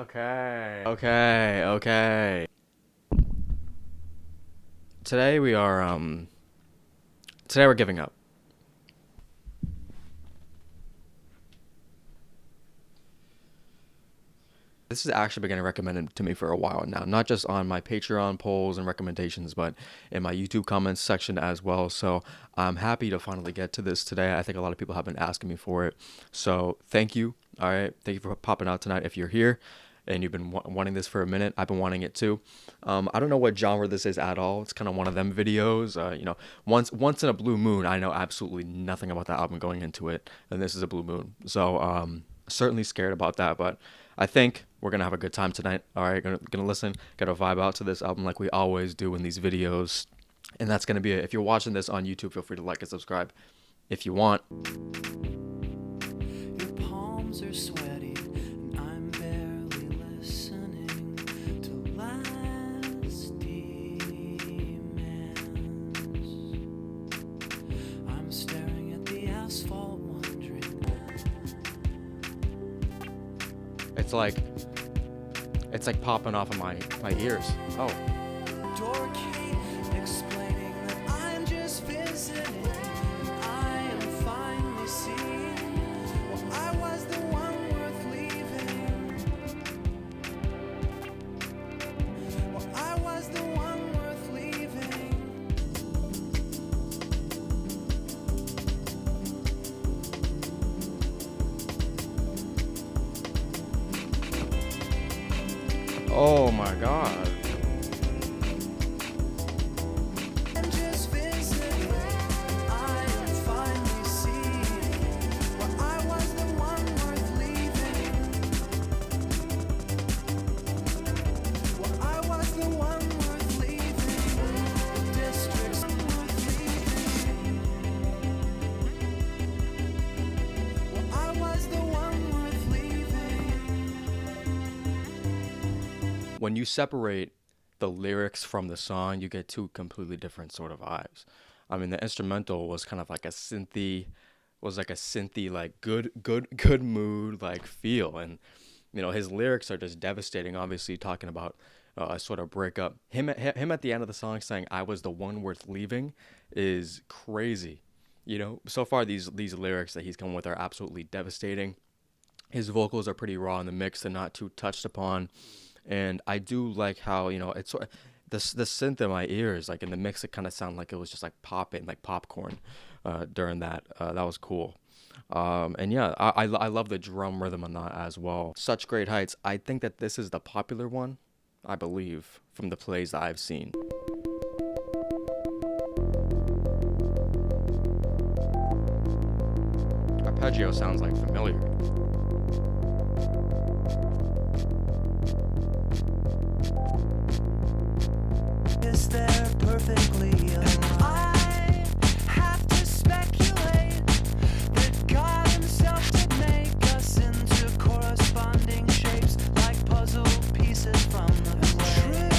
Okay. Today we are today we're giving up. This has actually been getting recommended to me for a while now, not just on my Patreon polls and recommendations, but in my YouTube comments section as well. So I'm happy to finally get to this today. I think a lot of people have been asking me for it. So thank you. All right. Thank you for popping out tonight. If you're here and you've been wanting this for a minute, I've been wanting it too. I don't know what genre this is at all. It's kind of one of them videos. Once in a blue moon, I know absolutely nothing about that album going into it, and this is a blue moon. So certainly scared about that, but I think we're gonna have a good time tonight. All right, gonna listen, gonna vibe out to this album like we always do in these videos, and that's gonna be it. If you're watching this on YouTube, feel free to like and subscribe if you want. Your palms are sweaty, and I'm barely listening to last demands. I'm staring at the asphalt, wondering. It's like popping off of my ears. Oh. Door key explaining that I'm just visiting, and I am finally seeing. Well, I was the one worth leaving. Well, I was the one worth leaving. Oh my God. I'm just visiting, and I am finally seeing. Well, I was the one worth leaving. Well, I was the one worth leaving. The district's worth leaving. Well, I was the one worth leaving. When you separate the lyrics from the song, you get two completely different sort of vibes. I mean, the instrumental was kind of like a synthy, like good mood like feel, and his lyrics are just devastating. Obviously, talking about a sort of breakup. Him at the end of the song saying "I was the one worth leaving" is crazy. So far these lyrics that he's come with are absolutely devastating. His vocals are pretty raw in the mix and not too touched upon. And I do like how it's sort of the synth in my ears, like in the mix, it kind of sounded like it was just like popping, like popcorn, during that. That was cool. And yeah, I love the drum rhythm on that as well. Such great heights. I think that this is the popular one, I believe, from the plays that I've seen. Arpeggio sounds like familiar. Is there perfectly aligned? I have to speculate that God himself did make us into corresponding shapes, like puzzle pieces from the play.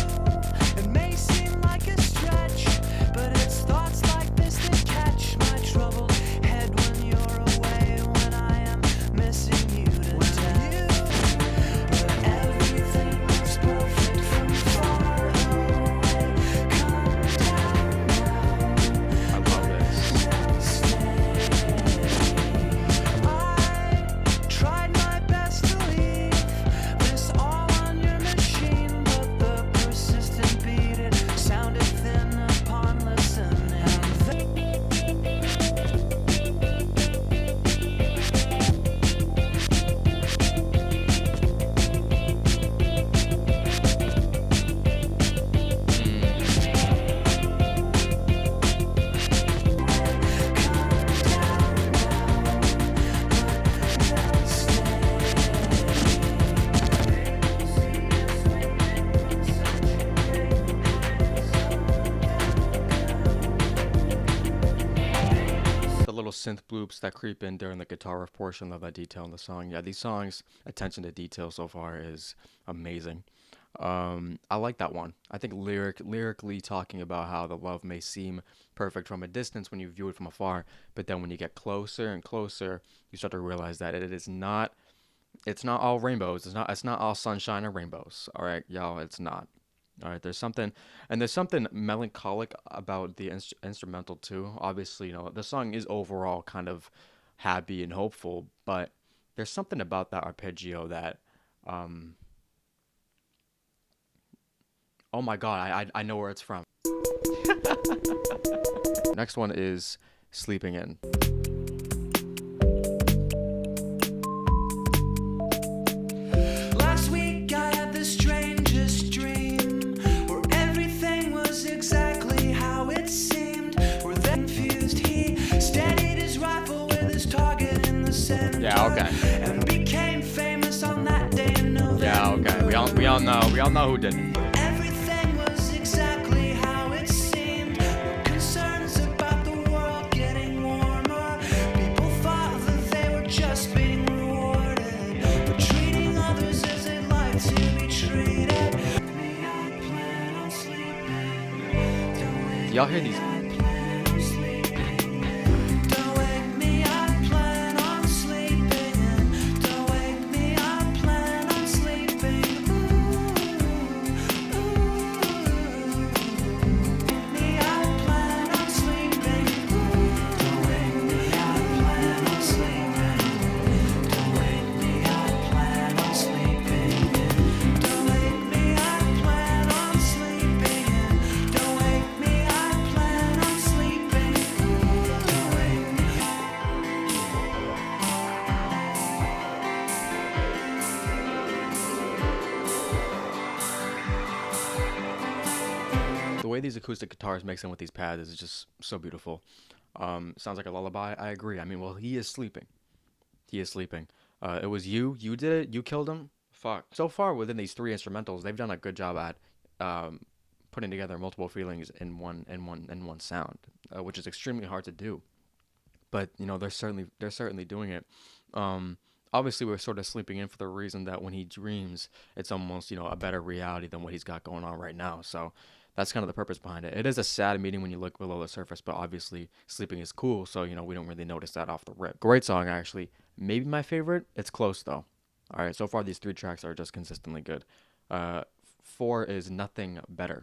True, it may seem like a stretch, but it's thoughts like this that catch my troubled head when you're away, when I am missing you to death. But everything is perfect from far away. Come down now. I love this. I tried my best to leave this all on your machine, but the persistent beat, it sounded thin upon listening. The little synth bloops that creep in during the guitar riff portion of that detail in the song. Yeah, these songs, attention to detail so far is amazing. I like that one. I think lyrically talking about how the love may seem perfect from a distance when you view it from afar, but then when you get closer and closer, you start to realize that it is not It's not all rainbows. It's not all sunshine and rainbows. All right, y'all, it's not. All right, there's something melancholic about the instrumental too. Obviously, the song is overall kind of happy and hopeful, but there's something about that arpeggio that, um, oh my God, I know where it's from. Next one is Sleeping In. Last week I had the strangest dream where everything was exactly how it seemed. We're then confused. He steadied his rifle with his target in the center. Yeah, okay. And became famous on that day in November. Yeah, okay. We all know who did it. Everything was exactly how it seemed. No concerns about the world getting warmer. People thought that they were just being rewarded for treating others as they'd like to be treated. Me, I plan on sleeping. Don't wake Y'all hear these? I plan on sleeping. Don't wake me, I plan on sleeping. Don't wake me, I plan on sleeping. Me, I plan on sleeping. Don't wake me, I plan on sleeping. Don't wake me, I plan on sleeping. Don't wake me, I plan on sleeping. Don't wake me, I plan on sleeping. Don't wake me. The way these acoustic guitars mix in with these pads is just so beautiful. Sounds like a lullaby. I agree. I mean, well, he is sleeping. He is sleeping. It was you. You did it. You killed him. Fuck. So far within these three instrumentals, they've done a good job at putting together multiple feelings in one sound, which is extremely hard to do. But they're certainly doing it. Obviously, we're sort of sleeping in for the reason that when he dreams, it's almost a better reality than what he's got going on right now. So that's kind of the purpose behind it. It is a sad meaning when you look below the surface, but obviously sleeping is cool, so we don't really notice that off the rip. Great song, actually. Maybe my favorite. It's close though. All right, so far these three tracks are just consistently good. Uh, Four is Nothing Better.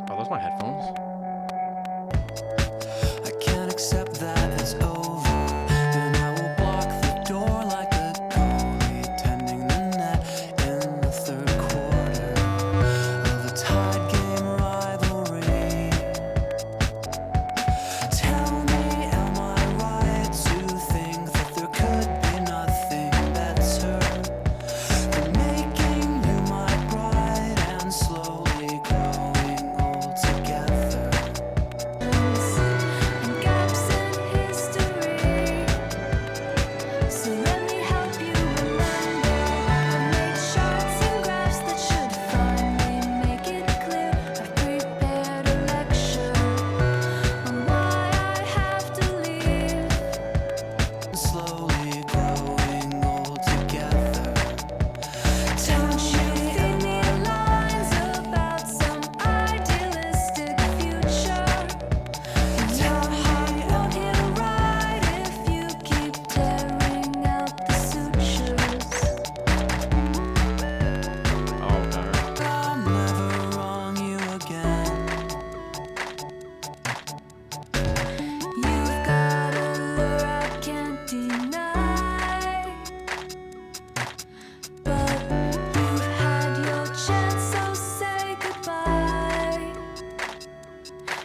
Are those my headphones? I can't accept that it's over, and I will block the door like a goalie tending the net in the third quarter of a tied game rivalry. Tell me, am I right to think that there could be nothing better than making you my bride and slowly growing old together? And gaps in history, so let me help you remember. I made charts and graphs that should finally make it clear. I've prepared a lecture on why I have to leave. Slowly growing old together. Don't you feed me lines about some idealistic future? Your heart won't hit right if you keep tearing out the sutures. Oh, okay. I'll never wrong you again. You've got a lure I can't deny, but you've had your chance, so say goodbye.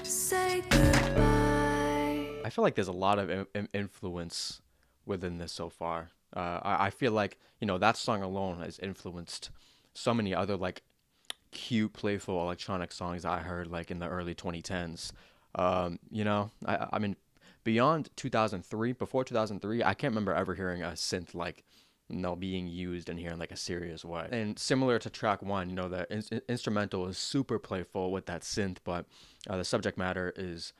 Say goodbye. I feel like there's a lot of influence within this so far. I feel like that song alone has influenced so many other like cute, playful electronic songs I heard like in the early 2010s. I mean, beyond 2003, before 2003, I can't remember ever hearing a synth like being used in here in like a serious way. And similar to track one, the instrumental is super playful with that synth, but the subject matter is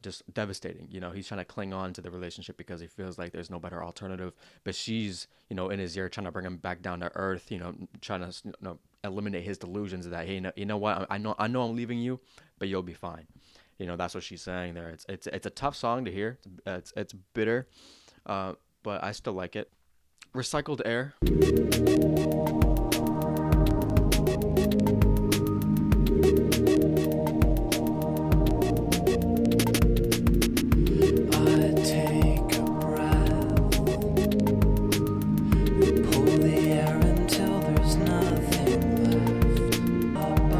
just devastating. He's trying to cling on to the relationship because he feels like there's no better alternative. But she's, in his ear trying to bring him back down to earth. Trying to eliminate his delusions that, hey, you know what? I know I'm leaving you, but you'll be fine. That's what she's saying there. It's a tough song to hear. It's bitter, but I still like it. Recycled Air. I take a breath, pull the air until there's nothing left.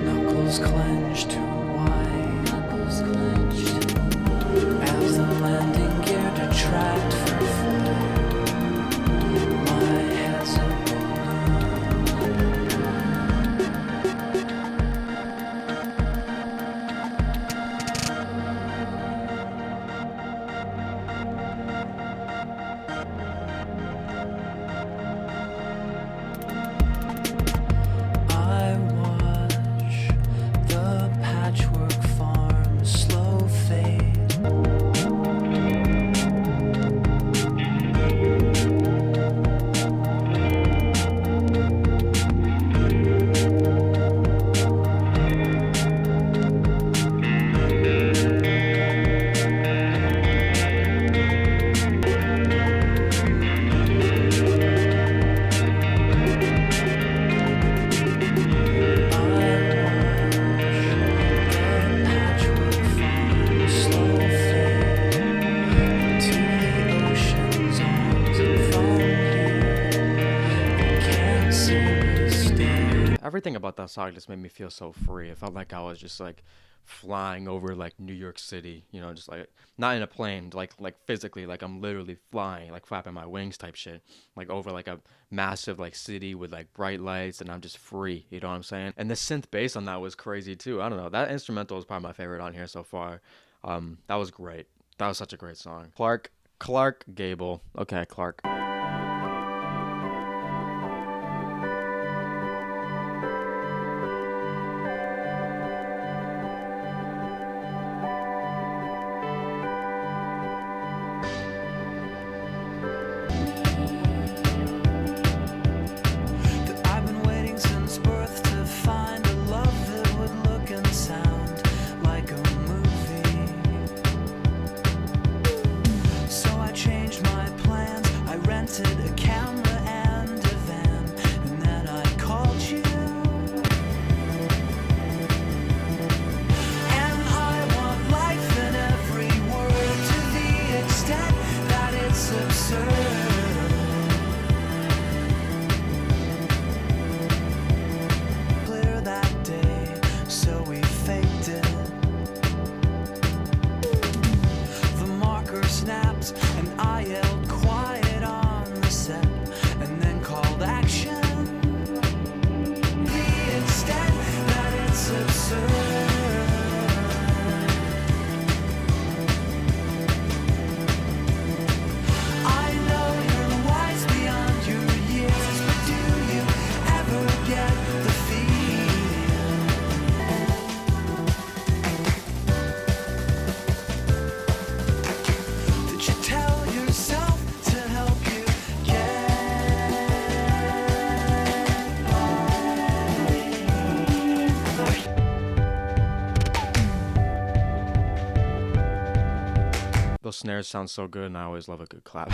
Knuckles clenched too wide, as the landing gear detract for flight. My head's a I watch the patchwork farm slow fade. Everything about that song just made me feel so free. It felt like I was just like flying over like New York City, just like not in a plane, like physically, like I'm literally flying, like flapping my wings type shit, like over like a massive like city with like bright lights, and I'm just free. You know what I'm saying? And the synth bass on that was crazy too. I don't know. That instrumental is probably my favorite on here so far. That was great. That was such a great song. Clark Gable. Okay, Clark. That I've been waiting since birth to find a love that would look and sound like a movie. So I changed my plans. I rented a camera and a van, and then I called you. And I want life in every word to the extent that it's absurd. Clear that day, so we faked it. The marker snapped, and I yelled quiet on the set, and then called action. The extent that it's absurd. I know you're wise beyond your years, but do you ever get the feel? Did you tell yourself to help you Those snares sound so good, and I always love a good clap.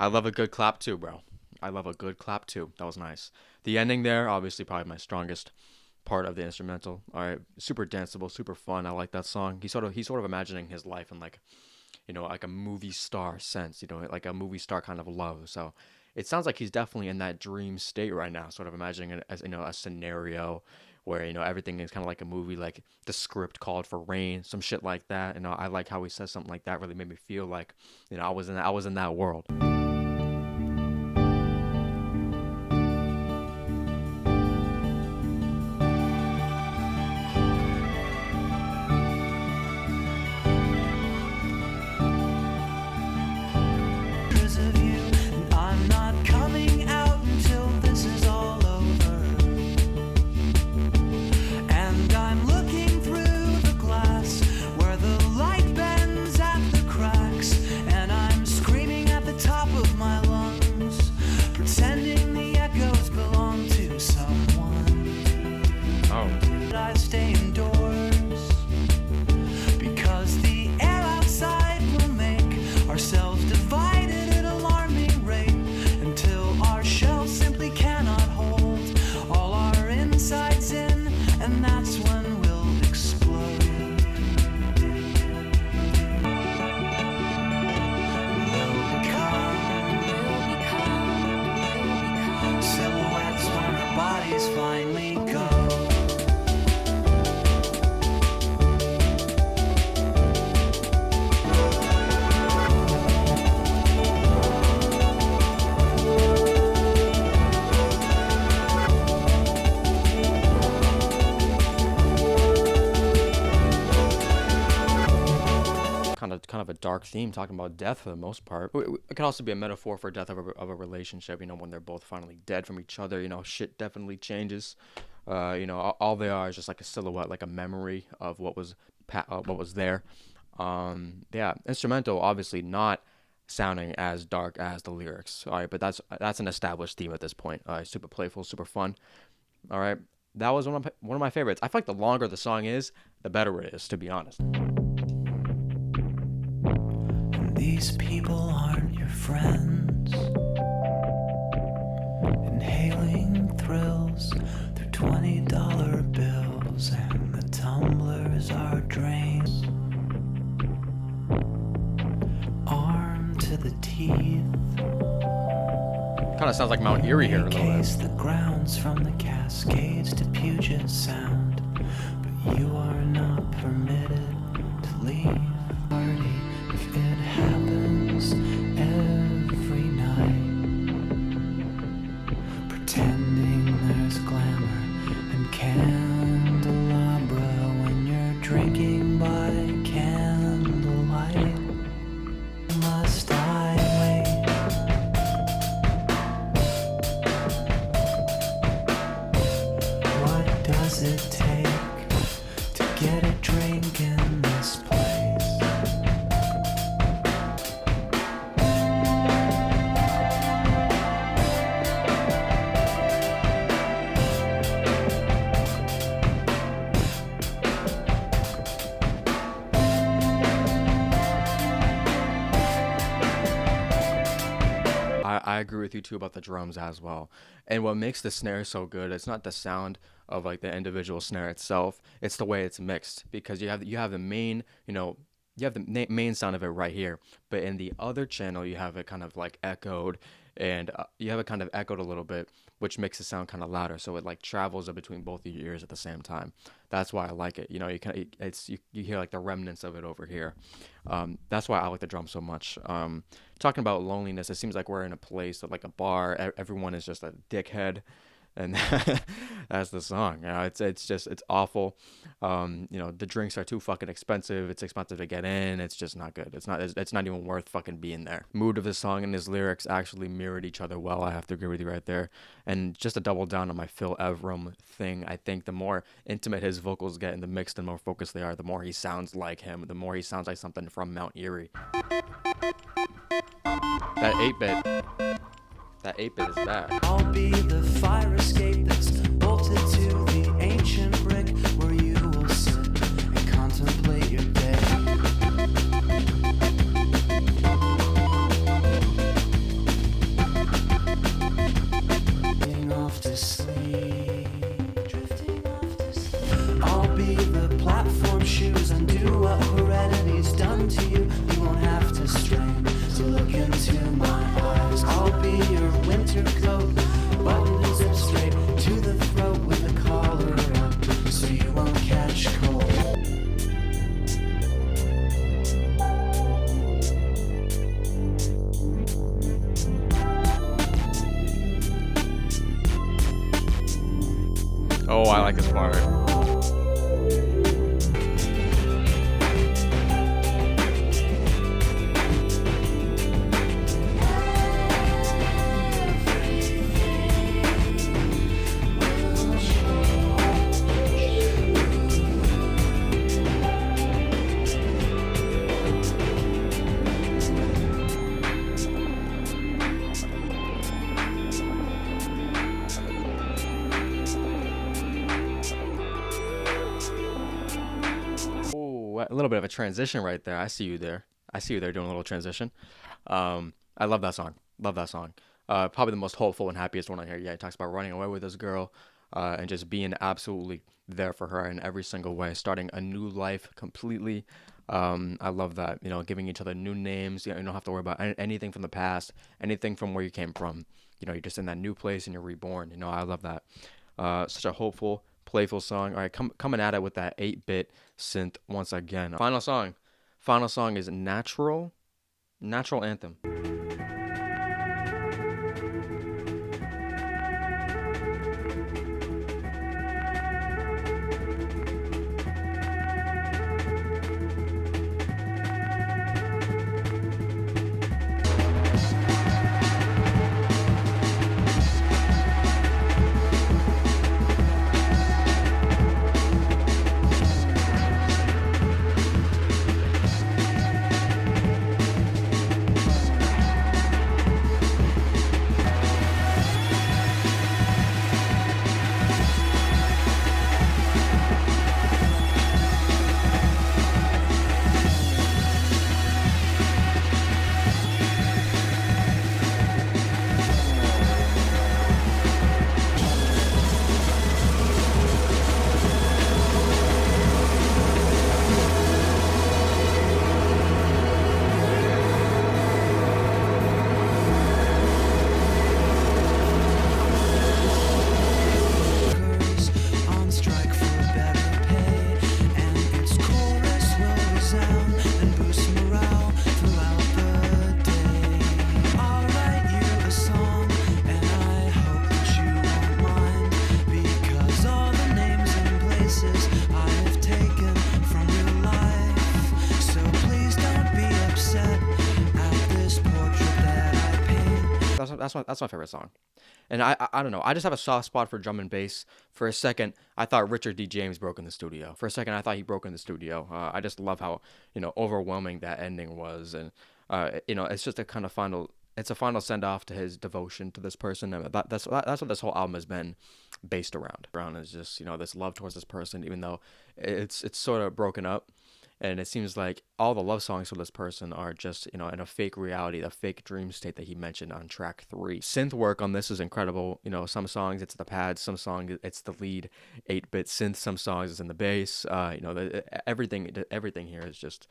I love a good clap too, bro. I love a good clap too. That was nice. The ending there, obviously, probably my strongest part of the instrumental. All right, super danceable, super fun. I like that song. He's sort of imagining his life in like, like a movie star sense. Like a movie star kind of love. So it sounds like he's definitely in that dream state right now, sort of imagining it as a scenario where everything is kind of like a movie, like the script called for rain, some shit like that. I like how he says something like that. Really made me feel like I was in that world. pictures of you, and I'm not coming out until this is all over. And I'm looking through the glass where the light bends at the cracks, and I'm screaming at the top of kind of a dark theme, talking about death for the most part. It could also be a metaphor for death of a relationship. You know, when they're both finally dead from each other. You know, shit definitely changes. You know, all they are is just like a silhouette, like a memory of what was there. Yeah, instrumental, obviously not sounding as dark as the lyrics. All right, but that's an established theme at this point. Super playful, super fun. All right, that was one of my favorites. I feel like the longer the song is, the better it is, to be honest. And these people aren't your friends. Inhaling thrills through $20 bills, and the tumblers are drains. Armed to the teeth. Kind of sounds like Mount Erie here a little bit. The grounds from the Cascades to Puget Sound, but you are not permitted to leave. Party if it happens every night, pretending there's glamour and candelabra when you're drinking by candlelight. Must I wait? What does it take to get a drink in this place? I agree with you too about the drums as well. And what makes the snare so good, it's not the sound of like the individual snare itself, it's the way it's mixed, because you have the main, you know, you have the main sound of it right here, but in the other channel you have it kind of like echoed, and you have it kind of echoed a little bit, which makes it sound kind of louder, so it like travels in between both of your ears at the same time. That's why I like it. You know, you hear like the remnants of it over here. That's why I like the drum so much. Talking about loneliness, it seems like we're in a place like a bar. Everyone is just a dickhead, and that's the song. You know, it's awful. You know, the drinks are too fucking expensive. It's expensive to get in. It's just not good. It's not even worth fucking being there. Mood of the song and his lyrics actually mirrored each other well. I have to agree with you right there. And just to double down on my Phil Evram thing, I think the more intimate his vocals get in the mix, the more focused they are, the more he sounds like him, the more he sounds like something from Mount Erie. That 8-bit. That 8-bit is bad. I'll be the fire escape that's bolted to the ancient brick where you will sit and contemplate your day. Drifting off to sleep. I'll be the platform shoes, undo what heredity's done to you. You won't have to strain to look into my eyes. I'll be your winter coat, buttoned and zipped straight to the throat with the collar up, so you won't catch cold. Oh, I like this part. A little bit of a transition right there. I see you there. Doing a little transition. I love that song. Love that song. Probably the most hopeful and happiest one on here. Yeah, he talks about running away with this girl, and just being absolutely there for her in every single way, starting a new life completely. I love that. You know, giving each other new names. You know, you don't have to worry about anything from the past, anything from where you came from. You know, you're just in that new place and you're reborn. You know, I love that. Such a hopeful, playful song. All right, coming at it with that 8-bit synth once again. Final song is Natural Anthem. that's my favorite song. And I don't know. I just have a soft spot for drum and bass. For a second, I thought Richard D. James broke in the studio. For a second, I thought he broke in the studio. I just love how overwhelming that ending was, and it's just a kind of final. It's a final send off to his devotion to this person, and that's what this whole album has been based around. Around is just this love towards this person, even though it's sort of broken up. And it seems like all the love songs for this person are just, in a fake reality, the fake dream state that he mentioned on track 3. Synth work on this is incredible. Some songs it's the pads, some songs it's the lead 8-bit synth, some songs it's in the bass. Everything here is just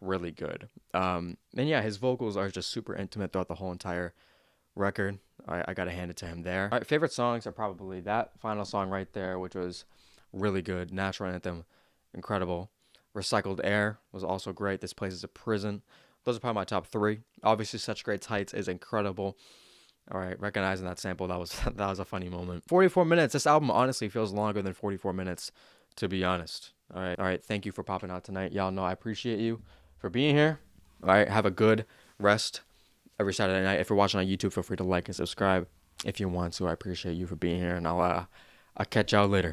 really good. And yeah, his vocals are just super intimate throughout the whole entire record. I gotta hand it to him there. All right, favorite songs are probably that final song right there, which was really good. Natural Anthem, incredible. Recycled Air was also great. This Place is a Prison. Those are probably my top 3. Obviously, Such Great Heights is incredible. All right, recognizing that sample, that was that was a funny moment. 44 minutes. This album honestly feels longer than 44 minutes, to be honest. All right. Thank you for popping out tonight. Y'all know I appreciate you for being here. All right, have a good rest every Saturday night. If you're watching on YouTube, feel free to like and subscribe if you want to. I appreciate you for being here, and I'll catch y'all later.